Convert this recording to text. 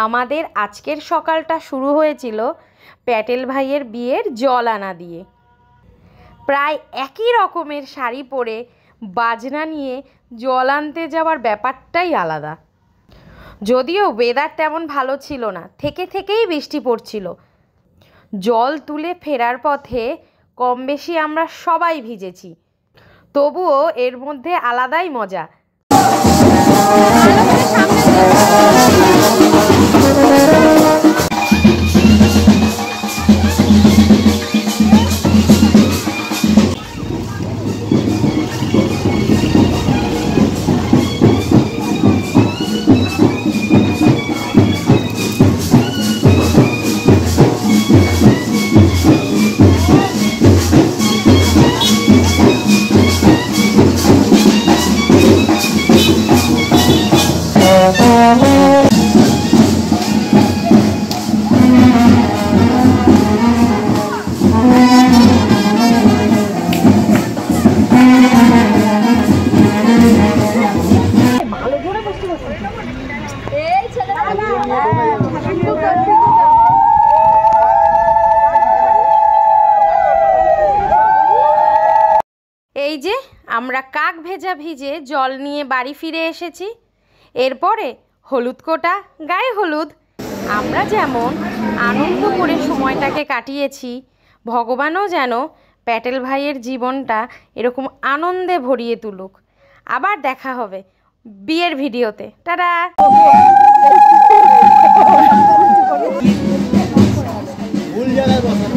আমাদের আজকের সকালটা শুরু হয়েছিল প্যাটেল ভাইয়ের বিয়ের জল আনা দিয়ে। প্রায় একই রকমের শাড়ি পরে বাজনা নিয়ে জল আনতে যাওয়ার ব্যাপারটাই আলাদা। যদিও ওয়েদার তেমন ভালো ছিল না, থেকেই বৃষ্টি পড়ছিল। জল তুলে ফেরার পথে কম বেশি আমরা সবাই ভিজেছি, তবুও এর মধ্যে আলাদাই মজা। এই যে আমরা কাক ভেজা ভিজে জল নিয়ে বাড়ি ফিরে এসেছি। এরপরে হলুদ কোটা, গায়ে হলুদ। আমরা যেমন আনন্দ করে সময়টাকে কাটিয়েছি, ভগবানও যেন প্যাটেল ভাইয়ের জীবনটা এরকম আনন্দে ভরিয়ে তুলুক। আবার দেখা হবে বিয়ের ভিডিওতে। টাটা। ভুল জায়গায় বসা।